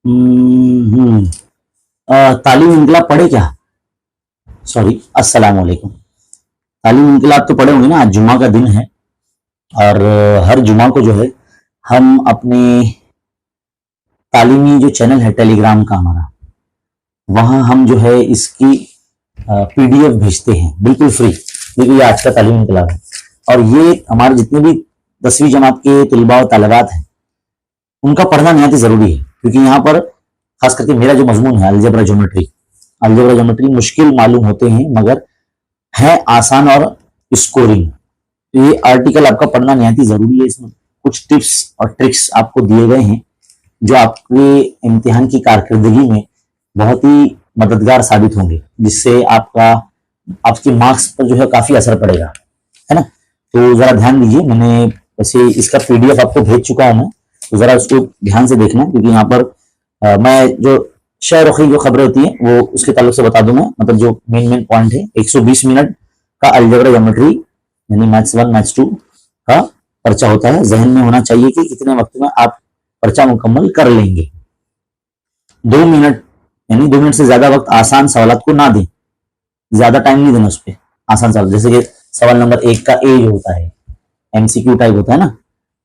हम्म, तालीम इनकलाब पढ़े क्या? सॉरी, अस्सलाम वालेकुम। तालीम इनकलाब तो पढ़े होंगे ना। आज जुमा का दिन है और हर जुमा को जो है हम अपने तालीमी जो चैनल है टेलीग्राम का हमारा, वहां हम जो है इसकी पीडीएफ भेजते हैं बिल्कुल फ्री। देखिए, ये आज का तालीम इनकलाब है और ये हमारे जितने भी 10वीं जमात के तलबा और तालिबात हैं उनका पढ़ना निहायत ही जरूरी है, क्योंकि यहाँ पर खास करके मेरा जो मजमून है अलजेब्रा ज्योमेट्री मुश्किल मालूम होते हैं मगर है आसान और स्कोरिंग। तो ये आर्टिकल आपका पढ़ना निहायत ही जरूरी है। इसमें कुछ टिप्स और ट्रिक्स आपको दिए गए हैं जो आपके इम्तिहान की कारकर्दगी में बहुत ही मददगार साबित होंगे, जिससे आपके मार्क्स पर जो है काफी असर पड़ेगा, है ना। तो जरा ध्यान दीजिए, मैंने वैसे इसका पीडीएफ आपको भेज चुका हूं मैं, तो जरा उसको ध्यान से देखना, क्योंकि यहाँ पर मैं जो शेर वखी जो खबरें होती हैं वो उसके ताल्लुक से बता दूं मैं, मतलब जो मेन पॉइंट है। 120 मिनट का अलजेब्रा ज्योमेट्री यानी मैथ्स 1 मैथ्स 2 का पर्चा होता है। जहन में होना चाहिए कि कितने वक्त में आप पर्चा मुकम्मल कर लेंगे। 2 मिनट यानी 2 मिनट से ज्यादा वक्त आसान सवाल को ना दें, ज्यादा टाइम नहीं देना उस पर। आसान सवाल जैसे कि सवाल नंबर 1 का ए जो होता है एमसीक्यू टाइप होता है ना,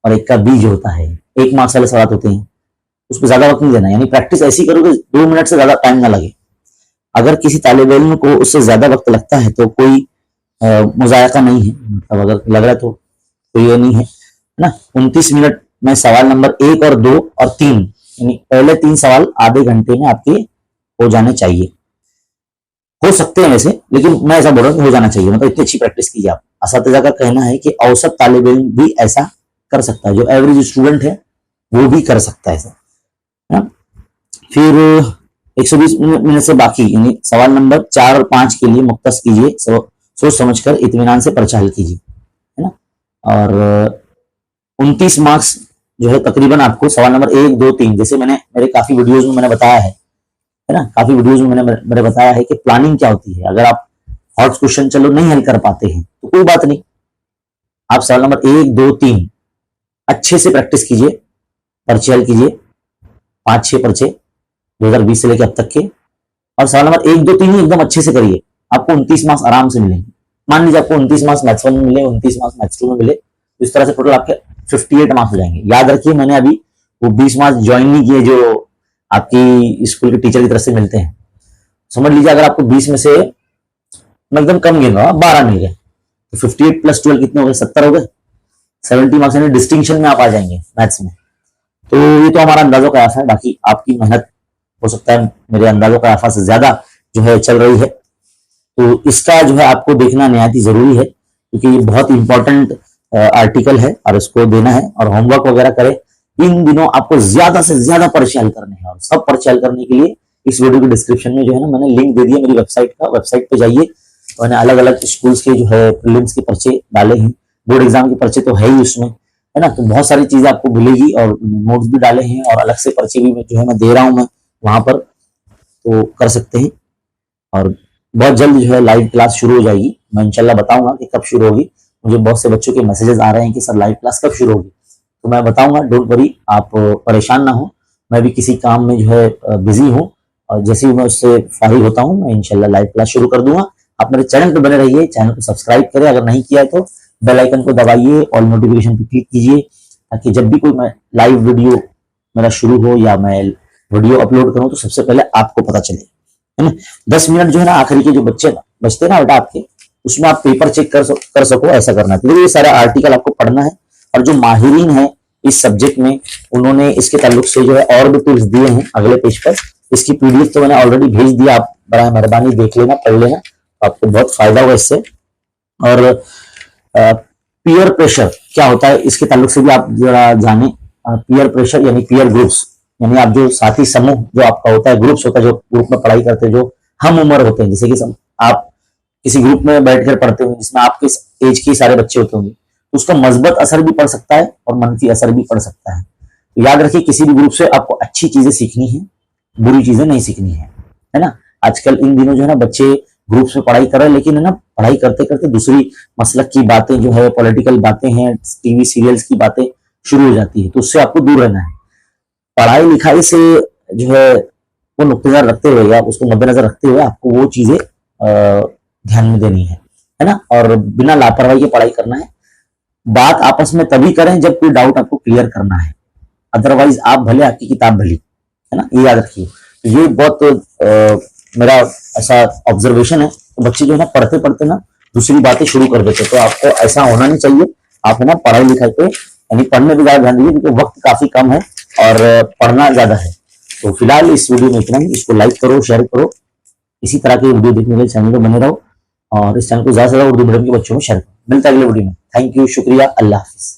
और 1 का बी जो होता है 1 मार्क्स वाले सवाल होते हैं, उस पर ज्यादा वक्त नहीं देना। यानी प्रैक्टिस ऐसी करो कि 2 मिनट से ज्यादा टाइम ना लगे। अगर किसी तालिब इल्म को उससे ज्यादा वक्त लगता है तो कोई मुजायका नहीं है, मतलब अगर लग रहा है तो ये नहीं है ना। 29 मिनट में सवाल नंबर 1 और 2 और 3 यानी पहले 3 सवाल आधे घंटे में आपके हो जाने चाहिए। हो सकते हैं वैसे, लेकिन मैं ऐसा बोल रहा हूँ कि हो जाना चाहिए, मतलब इतनी अच्छी प्रैक्टिस कीजिए आप। असातिज़ा का कहना है कि औसत तालिब इल्म भी ऐसा कर सकता है, जो एवरेज स्टूडेंट है वो भी कर सकता है ऐसा, है ना। फिर 120 मिनट से बाकी यानी सवाल नंबर 4 और 5 के लिए मुख्तस कीजिए, सोच समझकर इत्मीनान से पर्चा हल कीजिए, है ना। और 29 मार्क्स जो है तकरीबन आपको सवाल नंबर 1 2 3, जैसे मैंने मेरे काफी वीडियोज में मैंने बताया है ना, काफी वीडियोज में मैंने बताया है कि प्लानिंग क्या होती है। अगर आप हॉट क्वेश्चन चलो नहीं हल कर पाते हैं तो कोई बात नहीं, आप सवाल नंबर 1 2 3 अच्छे से प्रैक्टिस कीजिए, पर्चे हल कीजिए, 5-6 पर्चे 2020 से लेकर अब तक के, और सवाल नंबर 1 2 3 ही एकदम अच्छे से करिए। आपको 29 मार्क्स आराम से मिलेंगे। मान लीजिए आपको 29 मार्क्स मैथ्स 1 में मिले, 29 मार्क्स मैथ्स 2 में मिले, तो इस तरह से टोटल आपके 58 मार्क्स हो जाएंगे। याद रखिए, मैंने अभी वो 20 मार्क्स ज्वाइन नहीं किए जो आपकी स्कूल के टीचर की तरफ से मिलते हैं। समझ लीजिए अगर आपको 20 में से मैं एकदम कम गिन रहा हूँ 12 मिल गए, तो 58 प्लस 12 कितने हो गए? 70 हो गए। 70 मार्क्स यानी डिस्टिंक्शन में आप आ जाएंगे मैथ्स में। तो ये तो हमारा अंदाजों का आफा है, बाकी आपकी मेहनत हो सकता है मेरे अंदाजों का आफा से ज्यादा जो है चल रही है। तो इसका जो है आपको देखना निहायत ही जरूरी है, क्योंकि ये बहुत इंपॉर्टेंट आर्टिकल है और इसको देना है और होमवर्क वगैरह करें। इन दिनों आपको ज्यादा से ज्यादा पर्चे हल करने हैं, और सब पर्चे हल करने के लिए इस वीडियो के डिस्क्रिप्शन में जो है ना मैंने लिंक दे दिया मेरी वेबसाइट का। वेबसाइट पे जाइए, मैंने अलग अलग स्कूल्स के जो है प्रीलिम्स के पर्चे डाले हैं, बोर्ड एग्जाम के पर्चे तो है ही उसमें, है ना। तो बहुत सारी चीजें आपको मिलेगी और नोट्स भी डाले हैं और अलग से पर्चे भी जो है मैं दे रहा हूँ मैं वहां पर, तो कर सकते हैं। और बहुत जल्द जो है लाइव क्लास शुरू हो जाएगी। मैं इंशाल्लाह बताऊंगा कि कब शुरू होगी। मुझे बहुत से बच्चों के मैसेजेस आ रहे हैं कि सर लाइव क्लास कब शुरू होगी, तो मैं बताऊंगा, डोंट वरी, आप परेशान ना हो। मैं भी किसी काम में जो है बिजी हूँ, और जैसे ही मैं उससे फारिग होता हूँ मैं इंशाल्लाह लाइव क्लास शुरू कर दूंगा। आप मेरे चैनल पर बने रहिए, चैनल को सब्सक्राइब करें, अगर नहीं किया है तो बेल आइकन को दबाइए और नोटिफिकेशन पे क्लिक कीजिए, ताकि जब भी कोई मैं लाइव वीडियो मेरा शुरू हो या मैं वीडियो अपलोड करूं तो सबसे पहले आपको पता चले, है ना। 10 मिनट जो है ना आखिरी के जो बच्चे बचते हैं ना बेटा आपके, उसमें आप पेपर चेक कर सको, ऐसा करना है। तो ये सारा आर्टिकल आपको पढ़ना है, और जो माहिरीन है इस सब्जेक्ट में उन्होंने इसके ताल्लुक से जो है और भी टिप्स दिए हैं अगले पेज पर। इसकी पीडीएफ तो मैंने ऑलरेडी भेज दिया, आप बड़ा मेहरबानी देख लेना, पढ़ लेना, आपको बहुत फायदा होगा इससे। और पीयर प्रेशर क्या होता है इसके ताल्लुक से भी आप जरा जाने। पीयर प्रेशर यानी पीयर ग्रुप्स, यानी आप जो साथी समूह जो आपका होता है, ग्रुप्स होता है, जो ग्रुप में पढ़ाई करते हैं, जो हम उम्र होते हैं, जैसे कि आप किसी ग्रुप में बैठकर पढ़ते होंगे जिसमें आपके एज के सारे बच्चे होते होंगे, तो उसका मस्बत असर भी पड़ सकता है और मनफी असर भी पड़ सकता है। तो याद रखिए, किसी भी ग्रुप से आपको अच्छी चीजें सीखनी है, बुरी चीजें नहीं सीखनी है ना। आजकल इन दिनों जो है ना बच्चे ग्रुप्स में पढ़ाई कर रहे हैं, लेकिन है ना पढ़ाई करते करते दूसरी मसलक की बातें जो है, पॉलिटिकल बातें हैं, टीवी सीरियल्स की बातें शुरू हो जाती है, तो उससे आपको दूर रहना है। पढ़ाई लिखाई से जो है वो नुक्तेदार रखते हुए या उसको मद्देनजर रखते हुए आपको वो चीजें ध्यान में देनी है ना, और बिना लापरवाही के पढ़ाई करना है। बात आपस में तभी करें जब कोई डाउट आपको क्लियर करना है, अदरवाइज आप भले आपकी किताब भली, है ना, ये याद रखिए। तो ये बहुत मेरा ऐसा ऑब्जर्वेशन है। तो बच्चे जो है ना पढ़ते पढ़ते ना दूसरी बातें शुरू कर देते, तो आपको ऐसा होना नहीं चाहिए। आप है ना पढ़ाई लिखाई पे यानी पढ़ने पे ज्यादा ध्यान दीजिए, क्योंकि वक्त काफी कम है और पढ़ना ज्यादा है। तो फिलहाल इस वीडियो में इतना ही। इसको लाइक करो, शेयर करो, इसी तरह की वीडियो देखने के लिए चैनल पर बने रहो और इस चैनल को ज्यादा से ज्यादा उर्दू मीडियम के बच्चों में शेयर करो। मिलता है अगले वीडियो में। थैंक यू, शुक्रिया, अल्लाह हाफिज।